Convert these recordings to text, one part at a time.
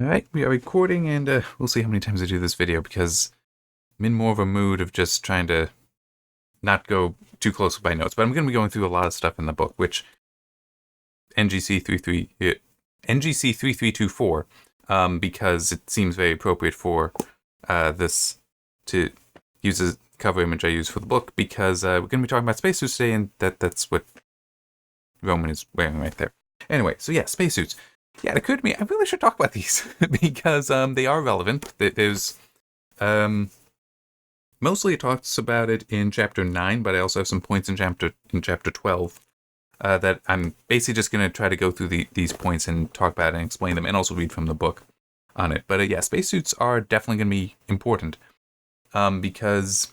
Alright, we are recording, and we'll see how many times I do this video, because I'm in more of a mood of just trying to not go too close with my notes. But I'm going to be going through a lot of stuff in the book, which NGC 3324, because it seems very appropriate for this to use a cover image I use for the book, because we're going to be talking about spacesuits today, and that's what Roman is wearing right there. Anyway, so yeah, spacesuits. Yeah, it occurred to me I really should talk about these because they are relevant. There's mostly it talks about it in chapter 9, but I also have some points in chapter 12 that I'm basically just going to try to go through these points and talk about it and explain them, and also read from the book on it. But yeah, spacesuits are definitely going to be important because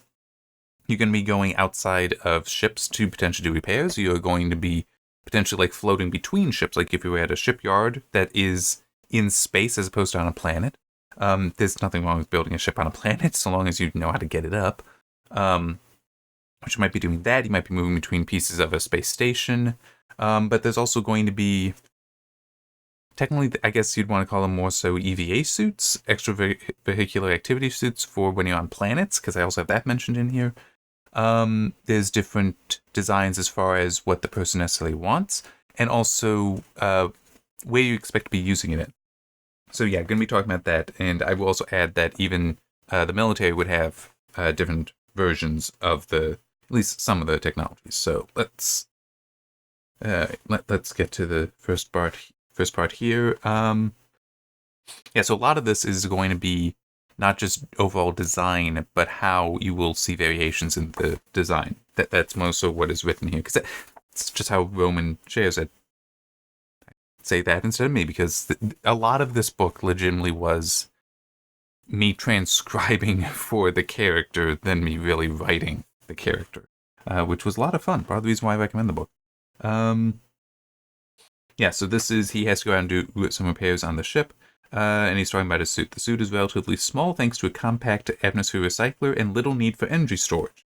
you're going to be going outside of ships to potentially do repairs. You're going to be potentially like floating between ships, like if you were at a shipyard that is in space as opposed to on a planet. There's nothing wrong with building a ship on a planet, so long as you know how to get it up. Which you might be doing that. You might be moving between pieces of a space station. But there's also going to be, technically, I guess you'd want to call them more so EVA suits, extravehicular activity suits for when you're on planets, because I also have that mentioned in here. There's different designs as far as what the person necessarily wants, and also where you expect to be using it in. So yeah, going to be talking about that, and I will also add that even the military would have different versions of at least some of the technologies. So let's get to the first part here. Yeah, so a lot of this is going to be not just overall design, but how you will see variations in the design. That's most of what is written here, because it's just how Roman shares it. Say that instead of me, because a lot of this book legitimately was me transcribing for the character than me really writing the character, which was a lot of fun. Part of the reason why I recommend the book. Yeah, so he has to go out and do some repairs on the ship. And he's talking about his suit. The suit is relatively small thanks to a compact atmosphere recycler and little need for energy storage.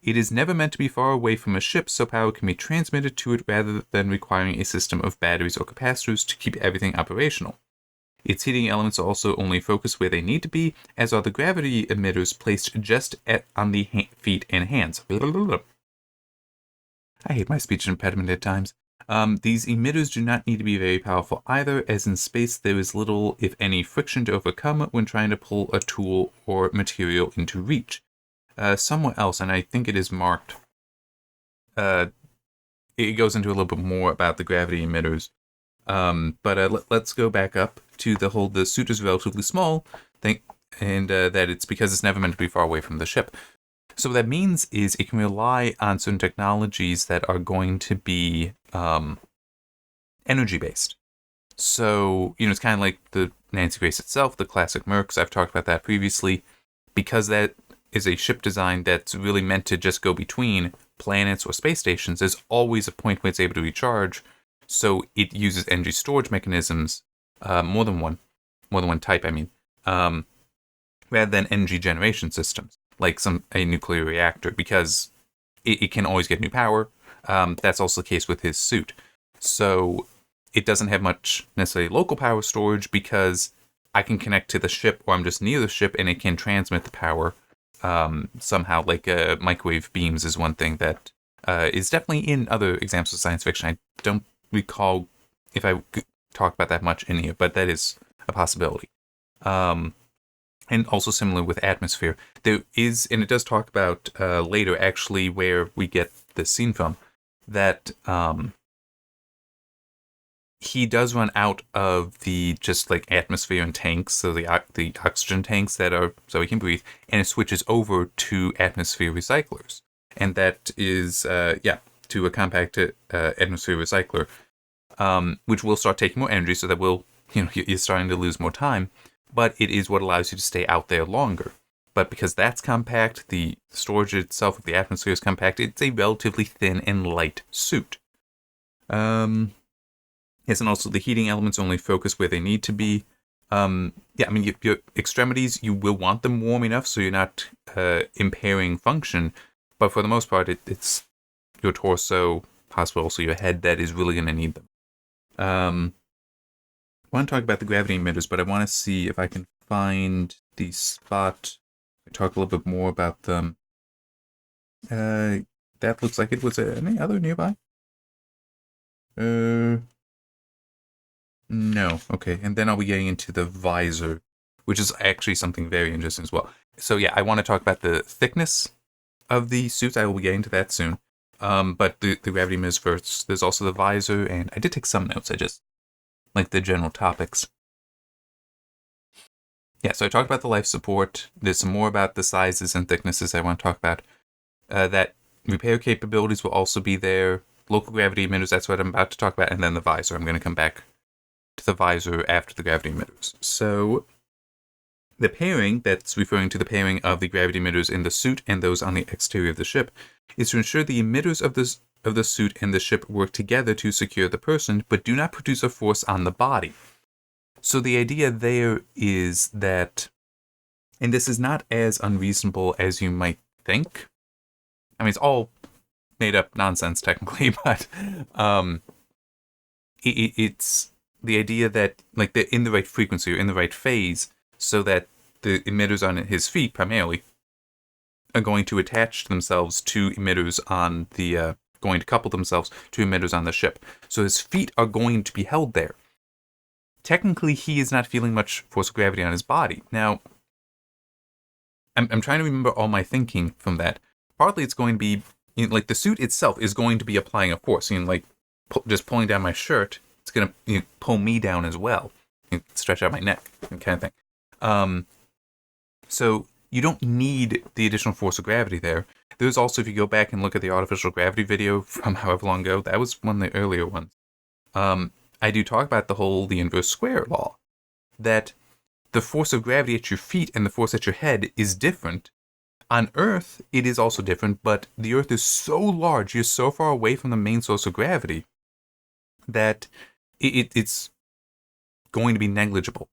It is never meant to be far away from a ship, so power can be transmitted to it rather than requiring a system of batteries or capacitors to keep everything operational. Its heating elements are also only focused where they need to be, as are the gravity emitters placed just on the feet and hands. I hate my speech impediment at times. These emitters do not need to be very powerful either, as in space there is little, if any, friction to overcome when trying to pull a tool or material into reach. Somewhere else, and I think it is marked, it goes into a little bit more about the gravity emitters. But let's go back up to the suit is relatively small thing, and that it's because it's never meant to be far away from the ship. So what that means is it can rely on certain technologies that are going to be energy-based. So, it's kind of like the Nancy Grace itself, the classic Mercs. I've talked about that previously. Because that is a ship design that's really meant to just go between planets or space stations, there's always a point where it's able to recharge. So it uses energy storage mechanisms, more than one type, I mean, rather than energy generation systems, like a nuclear reactor, because it can always get new power. That's also the case with his suit. So it doesn't have much necessarily local power storage, because I can connect to the ship, or I'm just near the ship, and it can transmit the power somehow, like microwave beams is one thing that is definitely in other examples of science fiction. I don't recall if I talk about that much in here, but that is a possibility. And also similar with atmosphere. There is, and it does talk about later, actually, where we get this scene from, that he does run out of the just like atmosphere and tanks, so the oxygen tanks that are so he can breathe, and it switches over to atmosphere recyclers, and that is to a compact atmosphere recycler, which will start taking more energy, so that you're starting to lose more time, but it is what allows you to stay out there longer. But because that's compact, the storage itself of the atmosphere is compact, it's a relatively thin and light suit. Yes, and also the heating elements only focus where they need to be. Your extremities, you will want them warm enough so you're not impairing function, but for the most part, it's your torso, possibly also your head, that is really going to need them. want to talk about the gravity emitters, but I want to see if I can find the spot. Talk a little bit more about them. That looks like it was any other nearby. No. Okay, and then I'll be getting into the visor, which is actually something very interesting as well. So yeah, I want to talk about the thickness of the suits. I will be getting to that soon. But the gravity emitters first. There's also the visor, and I did take some notes. I just like the general topics. Yeah, so I talked about the life support. There's some more about the sizes and thicknesses I want to talk about. That repair capabilities will also be there. Local gravity emitters, that's what I'm about to talk about. And then the visor. I'm going to come back to the visor after the gravity emitters. So the pairing, that's referring to the pairing of the gravity emitters in the suit and those on the exterior of the ship, is to ensure the emitters of the suit and the ship work together to secure the person, but do not produce a force on the body. So the idea there is that, and this is not as unreasonable as you might think. I mean, it's all made up nonsense technically, but it's the idea that like they're in the right frequency or in the right phase, so that the emitters on his feet primarily are going to attach themselves to emitters on the going to couple themselves to emitters on the ship. So his feet are going to be held there. Technically, he is not feeling much force of gravity on his body. Now, I'm trying to remember all my thinking from that. Partly it's going to be, like the suit itself is going to be applying a force. Like just pulling down my shirt, it's going to pull me down as well. Stretch out my neck and kind of thing. So you don't need the additional force of gravity there. There's also, if you go back and look at the artificial gravity video from however long ago, that was one of the earlier ones. I do talk about the inverse square law, that the force of gravity at your feet and the force at your head is different. On Earth, it is also different, but the Earth is so large, you're so far away from the main source of gravity, that it's going to be negligible.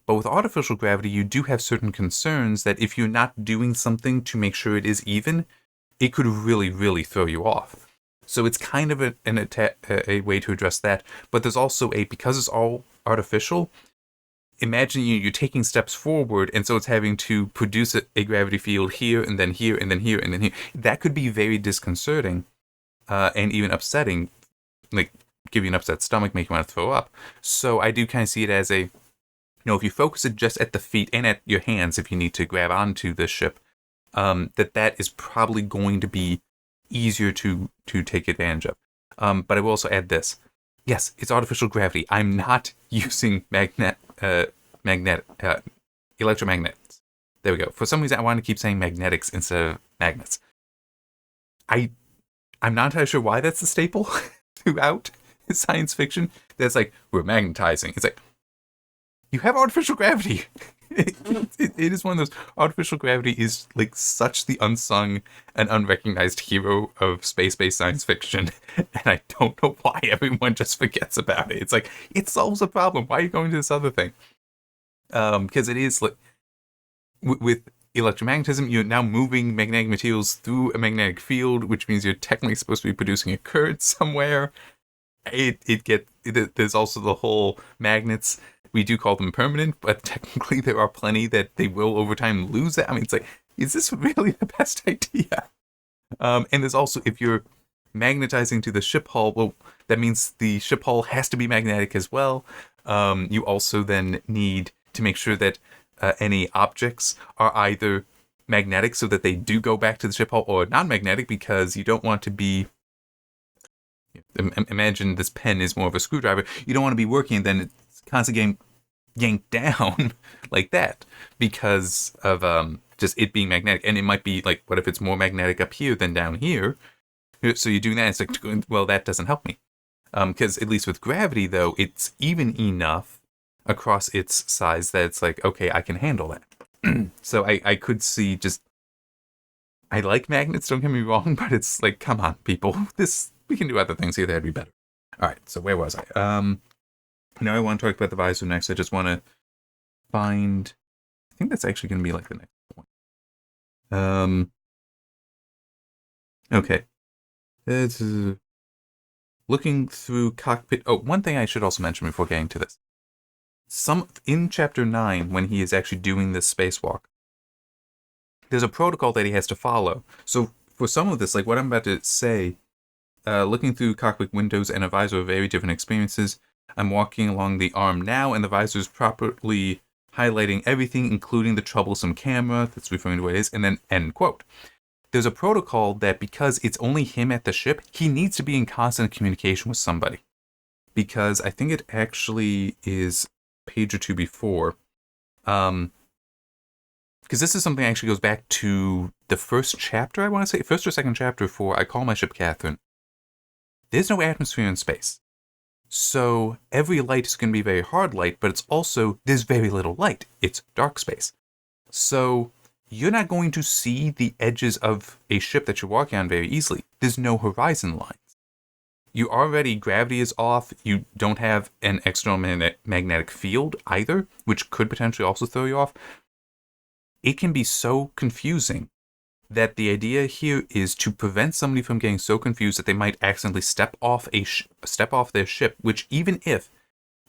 But with artificial gravity, you do have certain concerns that if you're not doing something to make sure it is even, it could really, really throw you off. So it's kind of a way to address that. But there's also because it's all artificial, imagine you're taking steps forward, and so it's having to produce a gravity field here, and then here, and then here, and then here. That could be very disconcerting and even upsetting, like give you an upset stomach, make you want to throw up. So I do kind of see it as if you focus it just at the feet and at your hands if you need to grab onto the ship, that is probably going to be easier to take advantage of. But I will also add this. Yes, it's artificial gravity. I'm not using electromagnets. There we go. For some reason, I want to keep saying magnetics instead of magnets. I'm not entirely sure why that's the staple throughout science fiction. That's like, we're magnetizing. It's like, you have artificial gravity. It is one of those. Artificial gravity is like such the unsung and unrecognized hero of space-based science fiction, and I don't know why everyone just forgets about it. It's like, it solves a problem. Why are you going to this other thing? Because it is like with electromagnetism, you're now moving magnetic materials through a magnetic field, which means you're technically supposed to be producing a current somewhere. There's also the whole magnets. We do call them permanent, but technically there are plenty that they will over time lose it. I mean, it's like, is this really the best idea? And there's also, if you're magnetizing to the ship hull, well, that means the ship hull has to be magnetic as well. You also then need to make sure that any objects are either magnetic so that they do go back to the ship hull, or non-magnetic, because you don't want to be... Imagine this pen is more of a screwdriver. You don't want to be working and then it's constantly getting yanked down like that because of just it being magnetic. And it might be like, what if it's more magnetic up here than down here? So you're doing that, it's like, well, that doesn't help me. Because at least with gravity, though, it's even enough across its size that it's like, okay, I can handle that. So I could see just... I like magnets, don't get me wrong, but it's like, come on, people. We can do other things here that'd be better. All right, so where was I? Now I want to talk about the visor next. I just want to find... I think that's actually going to be like the next point. Okay. It's looking through cockpit... Oh, one thing I should also mention before getting to this. in chapter 9, when he is actually doing this spacewalk, there's a protocol that he has to follow. So for some of this, like what I'm about to say, looking through cockpit windows and a visor are very different experiences. I'm walking along the arm now, and the visor is properly highlighting everything, including the troublesome camera. That's referring to what it is. And then, end quote. There's a protocol that because it's only him at the ship, he needs to be in constant communication with somebody. Because I think it actually is a page or two before. Because this is something that actually goes back to the first chapter, I want to say, first or second chapter for I Call My Ship Catherine. There's no atmosphere in space. So every light is going to be very hard light, but it's also, there's very little light. It's dark space. So you're not going to see the edges of a ship that you're walking on very easily. There's no horizon lines. You already, gravity is off. You don't have an external magnetic field either, which could potentially also throw you off. It can be so confusing that the idea here is to prevent somebody from getting so confused that they might accidentally step off their ship, which even if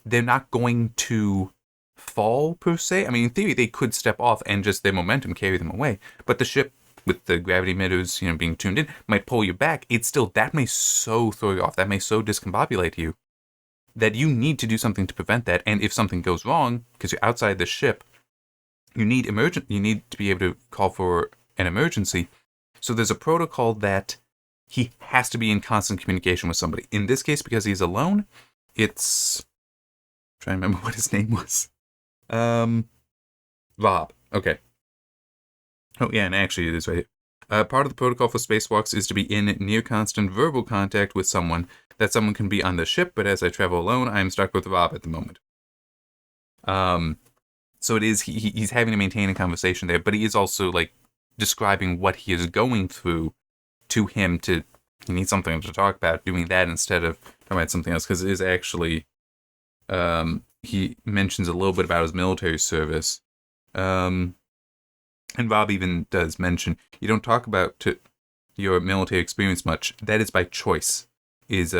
they're not going to fall per se, I mean, in theory, they could step off and just their momentum carry them away. But the ship, with the gravity emitters, being tuned in, might pull you back. That may so throw you off, that may so discombobulate you, that you need to do something to prevent that. And if something goes wrong, because you're outside the ship, you need to be able to call for an emergency. So there's a protocol that he has to be in constant communication with somebody. In this case, because he's alone, it's... I'm trying to remember what his name was. Rob. Okay. Oh, yeah, and actually it is right here. Part of the protocol for spacewalks is to be in near constant verbal contact with someone. That someone can be on the ship, but as I travel alone, I am stuck with Rob at the moment. So it is, he's having to maintain a conversation there, but he is also, like, describing what he is going through to him he needs something to talk about, doing that instead of talking about something else, because it is actually, he mentions a little bit about his military service. And Rob even does mention, you don't talk about your military experience much. That is by choice, is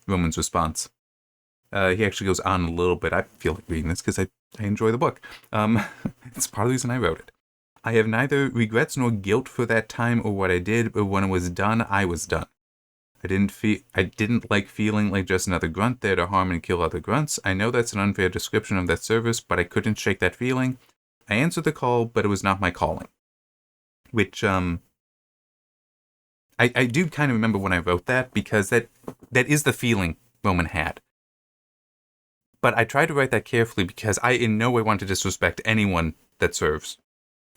Roman's response. He actually goes on a little bit. I feel like reading this because I enjoy the book. It's part of the reason I wrote it. I have neither regrets nor guilt for that time or what I did, but when it was done, I was done. I didn't like feeling like just another grunt there to harm and kill other grunts. I know that's an unfair description of that service, but I couldn't shake that feeling. I answered the call, but it was not my calling. Which, I do kind of remember when I wrote that, because that is the feeling Roman had. But I tried to write that carefully because I in no way want to disrespect anyone that serves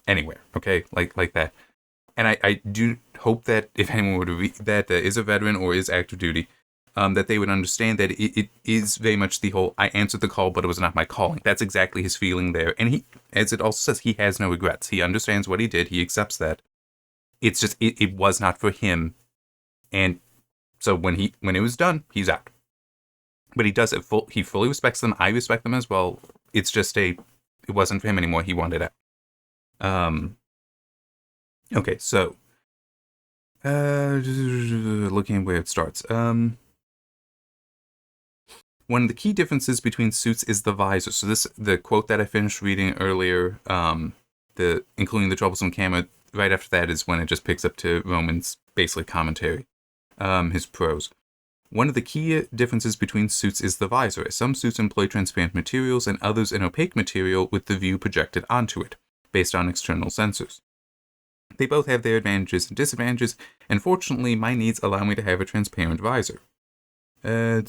anywhere, okay? Like that. And I do hope that if anyone were to read that is a veteran or is active duty, that they would understand that it is very much the whole, I answered the call, but it was not my calling. That's exactly his feeling there. And he, as it also says, he has no regrets. He understands what he did. He accepts that. It's just, it was not for him. And so when it was done, he's out. But he does it he fully respects them. I respect them as well. It's just it wasn't for him anymore. He wanted out. Okay, so looking at where it starts. One of the key differences between suits is the visor. So the quote that I finished reading earlier, including the troublesome camera, right after that is when it just picks up to Roman's basically commentary, his prose. One of the key differences between suits is the visor. Some suits employ transparent materials and others an opaque material with the view projected onto it, based on external sensors. They both have their advantages and disadvantages, and fortunately my needs allow me to have a transparent visor. Yeah,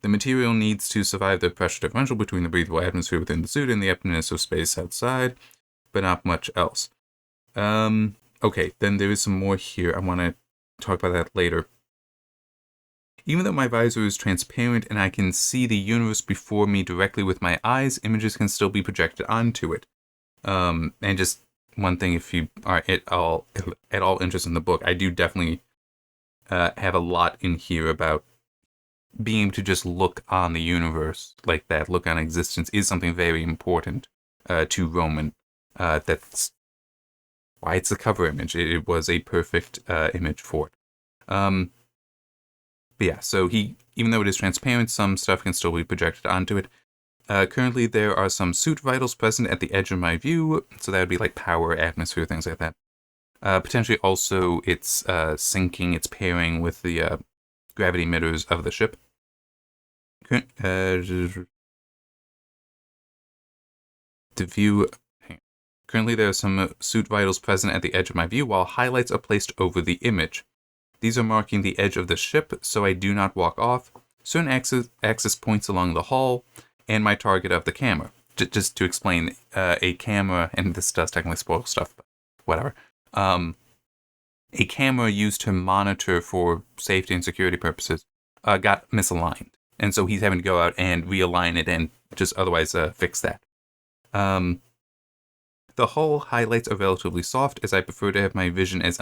the material needs to survive the pressure differential between the breathable atmosphere within the suit and the emptiness of space outside, but not much else. Okay, then there is some more here. I want to talk about that later. Even though my visor is transparent and I can see the universe before me directly with my eyes, images can still be projected onto it. And just one thing, if you are at all interested in the book, I do definitely have a lot in here about being able to just look on the universe like that, look on existence, is something very important to Roman. That's why it's the cover image. It was a perfect image for it. But yeah, so he even though it is transparent, some stuff can still be projected onto it. Currently, there are some suit vitals present at the edge of my view, so that would be like power, atmosphere, things like that. Potentially also it's syncing, it's pairing with the gravity emitters of the ship. To view... Currently, there are some suit vitals present at the edge of my view, while highlights are placed over the image. These are marking the edge of the ship, so I do not walk off. Certain access points along the hull, and my target of the camera. Just to explain, a camera, and this does technically spoil stuff, but whatever. A camera used to monitor for safety and security purposes got misaligned, and so he's having to go out and realign it and just otherwise fix that. The hull highlights are relatively soft, as I prefer to have my vision as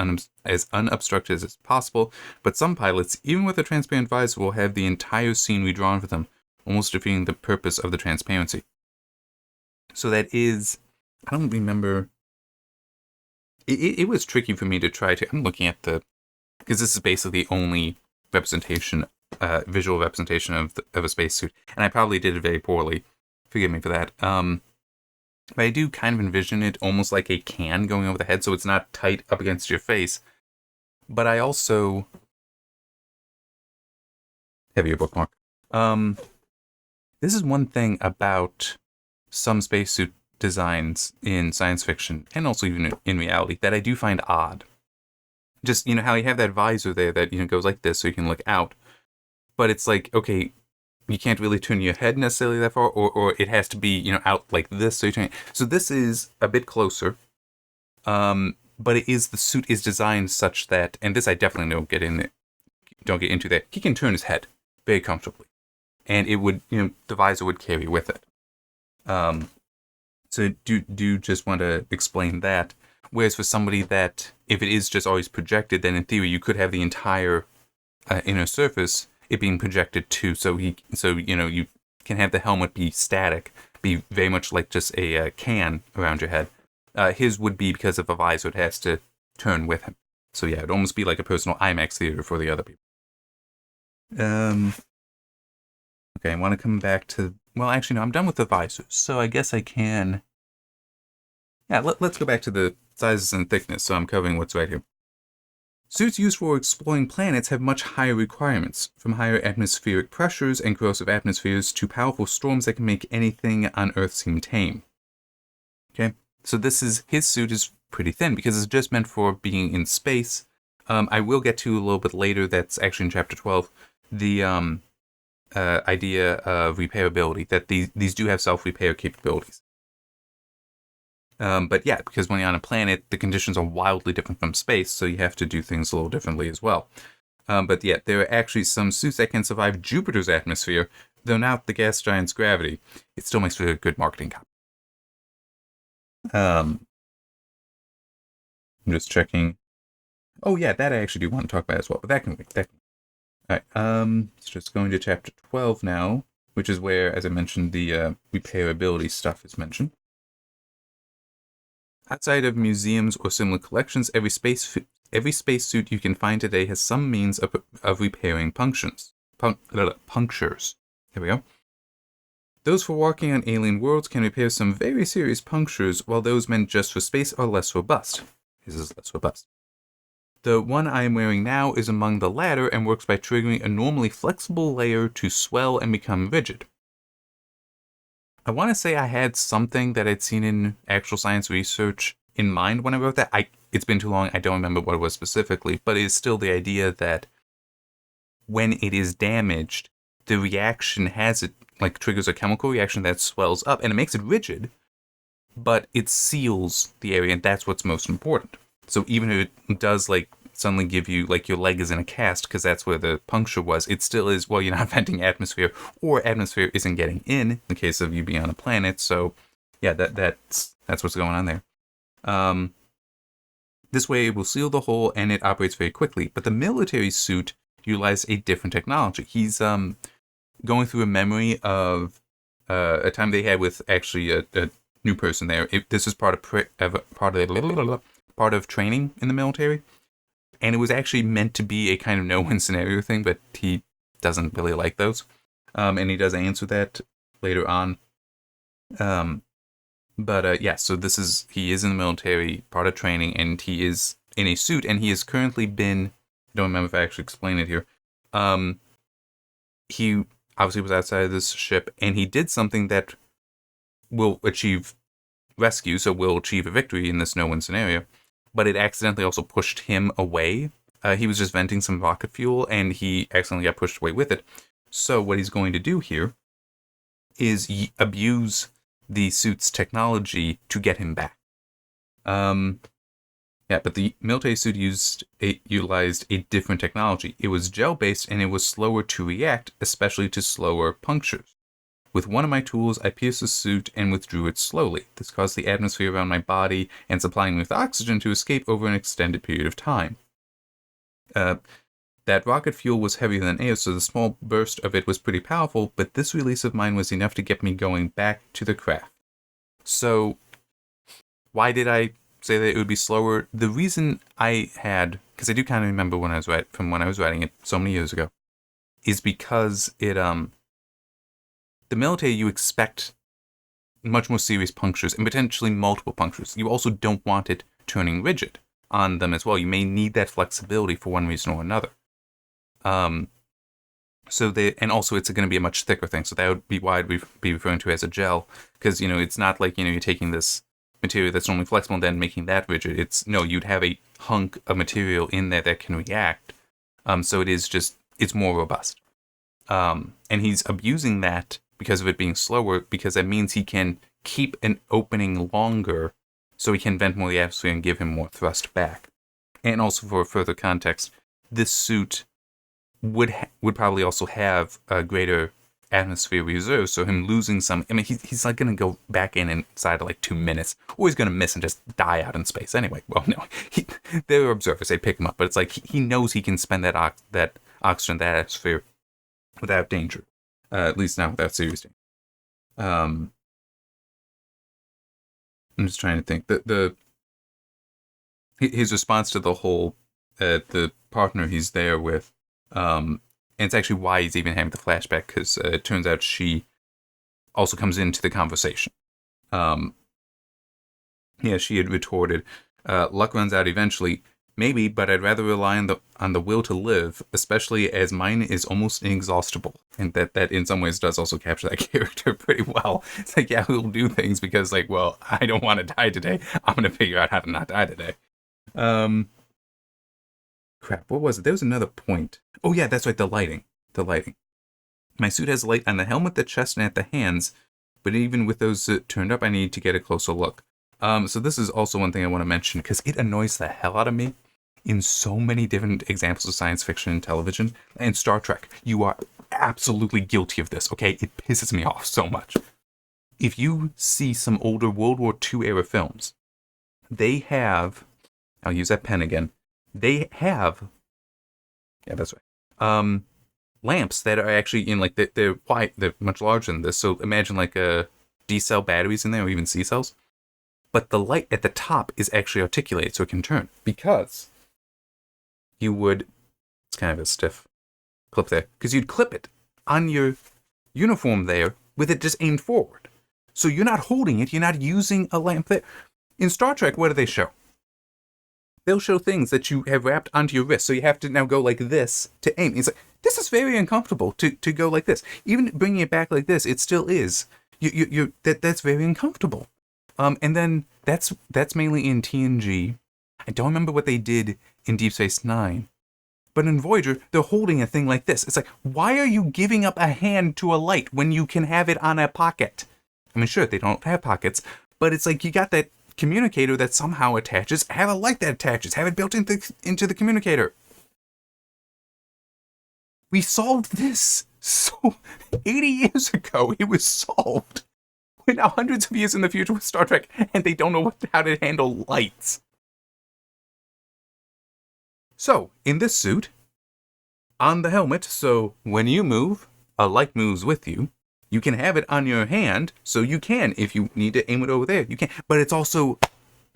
unobstructed as possible, but some pilots, even with a transparent visor, will have the entire scene redrawn for them, almost defeating the purpose of the transparency. So that is... I don't remember... It was tricky for me to try to... I'm looking at the... Because this is basically the only representation, visual representation of a spacesuit, and I probably did it very poorly. Forgive me for that. But I do kind of envision it almost like a can going over the head, so it's not tight up against your face. But I also... Heavier bookmark. This is one thing about some spacesuit designs in science fiction, and also even in reality, that I do find odd. Just, how you have that visor there that, goes like this so you can look out. But it's like, okay... You can't really turn your head necessarily that far, or it has to be, out like this. So this is a bit closer, but the suit is designed such that, and this I definitely don't get into that. He can turn his head very comfortably, and it would, the visor would carry with it. So do just want to explain that. Whereas for somebody that, if it is just always projected, then in theory you could have the entire inner surface it being projected too, so you can have the helmet be static, be very much like just a can around your head. His would be because of a visor; it has to turn with him. So yeah, it'd almost be like a personal IMAX theater for the other people. Okay, I want to come back to... Well, actually, no, I'm done with the visors, so I guess I can... Yeah, let's go back to the sizes and thickness, so I'm covering what's right here. Suits used for exploring planets have much higher requirements, from higher atmospheric pressures and corrosive atmospheres to powerful storms that can make anything on Earth seem tame. Okay, so his suit is pretty thin because it's just meant for being in space. I will get to a little bit later, that's actually in chapter 12, the idea of repairability, that these do have self-repair capabilities. But yeah, because when you're on a planet, the conditions are wildly different from space, so you have to do things a little differently as well. But yeah, there are actually some suits that can survive Jupiter's atmosphere, though not the gas giant's gravity. It still makes for a good marketing copy. I'm just checking. Oh yeah, that I actually do want to talk about as well, but that can wait. Alright, so just going to chapter 12 now, which is where, as I mentioned, the repairability stuff is mentioned. Outside of museums or similar collections, every spacesuit you can find today has some means of repairing punctures. There we go. Those for walking on alien worlds can repair some very serious punctures, while those meant just for space are less robust. This is less robust. The one I am wearing now is among the latter and works by triggering a normally flexible layer to swell and become rigid. I want to say I had something that I'd seen in actual science research in mind when I wrote that. It's been too long, I don't remember what it was specifically, but it's still the idea that when it is damaged, the reaction triggers a chemical reaction that swells up, and it makes it rigid, but it seals the area, and that's what's most important. So even if it does suddenly give you your leg is in a cast because that's where the puncture was, it still is, well, you're not venting atmosphere, or atmosphere isn't getting in the case of you being on a planet. So yeah, that's what's going on there. This way it will seal the hole and it operates very quickly. But the military suit utilized a different technology. He's going through a memory of a time they had with actually a new person there. This is part of training in the military. And it was actually meant to be a kind of no-win scenario thing, but he doesn't really like those. And he does answer that later on. Yeah, so he is in the military, part of training, and he is in a suit, and he has currently been, I don't remember if I actually explained it here. He obviously was outside of this ship, and he did something that will achieve rescue, so will achieve a victory in this no-win scenario, but it accidentally also pushed him away. He was just venting some rocket fuel, and he accidentally got pushed away with it. So what he's going to do here is abuse the suit's technology to get him back. But the military suit utilized a different technology. It was gel-based, and it was slower to react, especially to slower punctures. With one of my tools, I pierced the suit and withdrew it slowly. This caused the atmosphere around my body and supplying me with oxygen to escape over an extended period of time. That rocket fuel was heavier than air, so the small burst of it was pretty powerful, but this release of mine was enough to get me going back to the craft. So, why did I say that it would be slower? The reason I had, because I do kind of remember when I was writing it so many years ago, is because it, the military, you expect much more serious punctures and potentially multiple punctures. You also don't want it turning rigid on them as well. You may need that flexibility for one reason or another. And also it's going to be a much thicker thing. So that would be why I'd be referring to it as a gel, because, it's not like, you're taking this material that's normally flexible and then making that rigid. You'd have a hunk of material in there that can react. So it's more robust. And he's abusing that because of it being slower, because that means he can keep an opening longer so he can vent more of the atmosphere and give him more thrust back. And also, for further context, this suit would probably also have a greater atmosphere reserve, so him losing some, he's like going to go back inside of like 2 minutes, or he's going to miss and just die out in space anyway. Well, no, they're observers, they pick him up, but it's like he knows he can spend that oxygen, that atmosphere, without danger. At least not without serious danger. I'm just trying to think. His response to the whole, the partner he's there with, and it's actually why he's even having the flashback, because it turns out she also comes into the conversation. She had retorted, luck runs out eventually, maybe, but I'd rather rely on the will to live, especially as mine is almost inexhaustible. And that in some ways does also capture that character pretty well. It's like, yeah, we'll do things because, like, well, I don't want to die today. I'm going to figure out how to not die today. Crap, what was it? There was another point. Oh yeah, that's right, the lighting. My suit has light on the helmet, the chest, and at the hands, but even with those turned up, I need to get a closer look. So this is also one thing I want to mention, because it annoys the hell out of me in so many different examples of science fiction and television. And Star Trek, you are absolutely guilty of this, okay? It pisses me off so much. If you see some older World War II era films, they have, I'll use that pen again, they have, yeah, that's right, lamps that are actually in, like, they're white, they're much larger than this, so imagine like D-cell batteries in there, or even C-cells. But the light at the top is actually articulated, so it can turn, because you would, it's kind of a stiff clip there, because you'd clip it on your uniform there with it just aimed forward. So you're not holding it, you're not using a lamp there. In Star Trek, what do they show? They'll show things that you have wrapped onto your wrist, so you have to now go like this to aim. It's like, this is very uncomfortable to go like this. Even bringing it back like this, it still is. That's very uncomfortable. And then that's mainly in TNG. I don't remember what they did in Deep Space Nine. But in Voyager, they're holding a thing like this. It's like, why are you giving up a hand to a light when you can have it on a pocket? I mean, sure, they don't have pockets, but it's like you got that communicator that somehow attaches. Have a light that attaches. Have it built into the communicator. We solved this so 80 years ago. It was solved. We're now hundreds of years in the future with Star Trek, and they don't know how to handle lights. So, in this suit, on the helmet, so when you move, a light moves with you. You can have it on your hand, so you can, if you need to aim it over there, you can. But it's also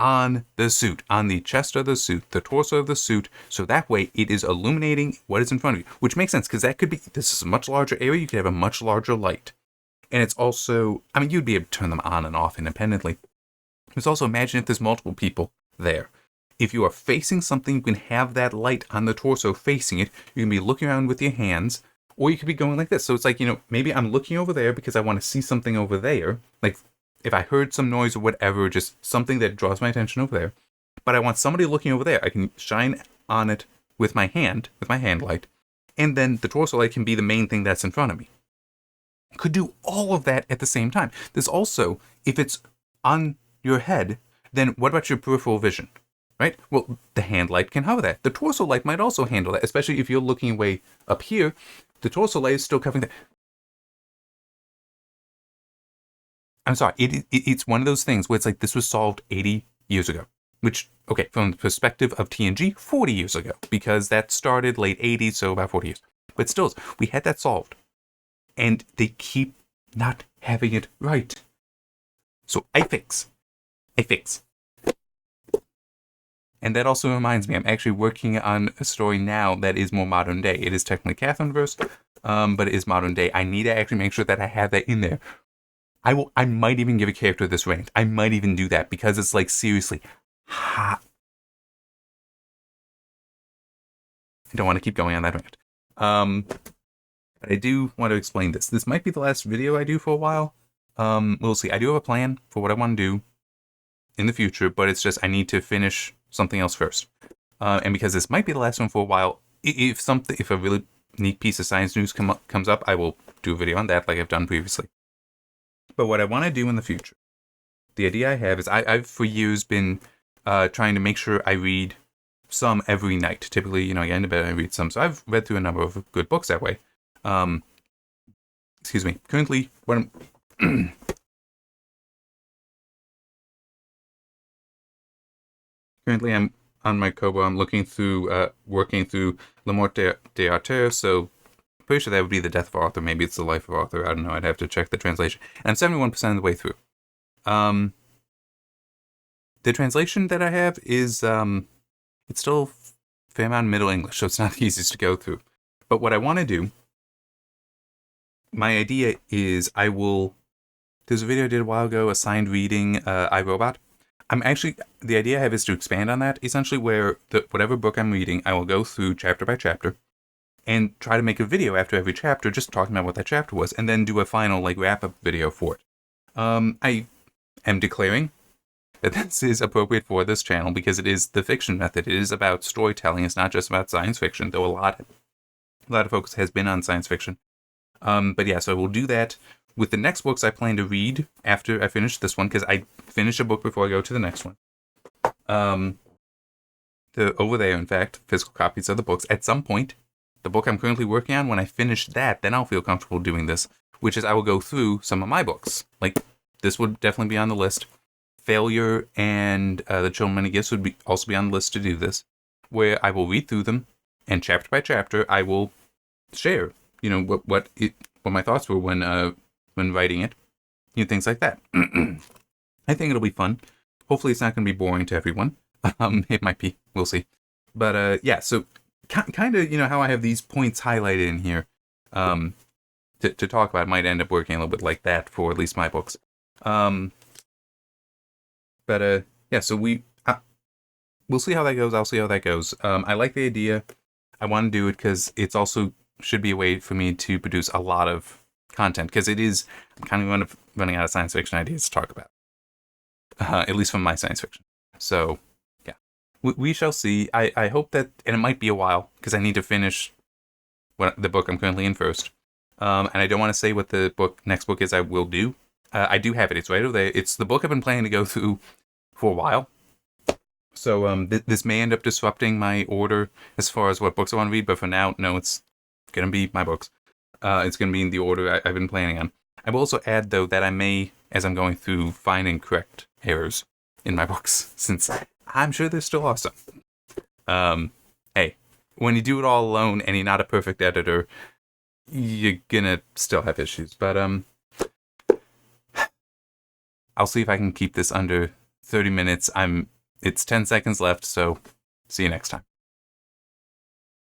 on the suit, on the chest of the suit, the torso of the suit, so that way it is illuminating what is in front of you, which makes sense because this is a much larger area, you could have a much larger light. And it's also, I mean, you'd be able to turn them on and off independently. But also imagine if there's multiple people there. If you are facing something, you can have that light on the torso facing it. You can be looking around with your hands, or you could be going like this. So it's like, maybe I'm looking over there because I want to see something over there. Like if I heard some noise or whatever, just something that draws my attention over there. But I want somebody looking over there. I can shine on it with my hand light. And then the torso light can be the main thing that's in front of me. Could do all of that at the same time. There's also, if it's on your head, then what about your peripheral vision? Right? Well, the hand light can hover that. The torso light might also handle that, especially if you're looking way up here. The torso light is still covering that. I'm sorry, it's one of those things where it's like this was solved 80 years ago. Which, okay, from the perspective of TNG, 40 years ago. Because that started late 80s, so about 40 years. But still, we had that solved. And they keep not having it right. So I fix. And that also reminds me, I'm actually working on a story now that is more modern day. It is technically Catherineverse, but it is modern day. I need to actually make sure that I have that in there. I might even give a character this rank. I might even do that because it's like, seriously. I don't want to keep going on that rant. But I do want to explain this. This might be the last video I do for a while. We'll see. I do have a plan for what I want to do in the future, but it's just I need to finish something else first. And because this might be the last one for a while, if a really neat piece of science news comes up, I will do a video on that like I've done previously. But what I want to do in the future, the idea I have is I've for years been trying to make sure I read some every night. Typically, I get into bed and I read some. So I've read through a number of good books that way. Excuse me. Currently, what I'm currently I'm on my Kobo. I'm looking through, working through La Mort d'Arthur. So pretty sure that would be The Death of Arthur. Maybe it's The Life of Arthur. I don't know. I'd have to check the translation. And I'm 71% of the way through. The translation that I have is it's still a fair amount of Middle English, so it's not the easiest to go through. But what I want to do, my idea is there's a video I did a while ago, assigned reading iRobot. The idea I have is to expand on that, essentially where whatever book I'm reading, I will go through chapter by chapter and try to make a video after every chapter just talking about what that chapter was, and then do a final wrap-up video for it. I am declaring that this is appropriate for this channel because it is the fiction method. It is about storytelling. It's not just about science fiction, though a lot of focus has been on science fiction. But yeah, so I will do that. With the next books I plan to read after I finish this one, because I finish a book before I go to the next one. Over there, in fact, physical copies of the books. At some point, the book I'm currently working on, when I finish that, then I'll feel comfortable doing this, which is I will go through some of my books. This would definitely be on the list. Failure and The Children of Many Gifts would also be on the list to do this, where I will read through them, and chapter by chapter, I will share, what my thoughts were when writing it, things like that. I think it'll be fun. Hopefully, it's not going to be boring to everyone. It might be. We'll see. But yeah, so kind of, how I have these points highlighted in here to talk about. It might end up working a little bit like that for at least my books. But yeah, so we'll see how that goes. I'll see how that goes. I like the idea. I want to do it because it's also should be a way for me to produce a lot of content, because I'm kind of running out of science fiction ideas to talk about. At least from my science fiction. So yeah, we shall see. I hope that, and it might be a while because I need to finish the book I'm currently in first. And I don't want to say what the next book is I will do. I do have it. It's right over there. It's the book I've been planning to go through for a while. So this may end up disrupting my order as far as what books I want to read. But for now, no, it's going to be my books. It's going to be in the order I've been planning on. I will also add, though, that I may, as I'm going through, find and correct errors in my books, since I'm sure they're still awesome. Hey, when you do it all alone and you're not a perfect editor, you're going to still have issues. But I'll see if I can keep this under 30 minutes. It's 10 seconds left, so see you next time.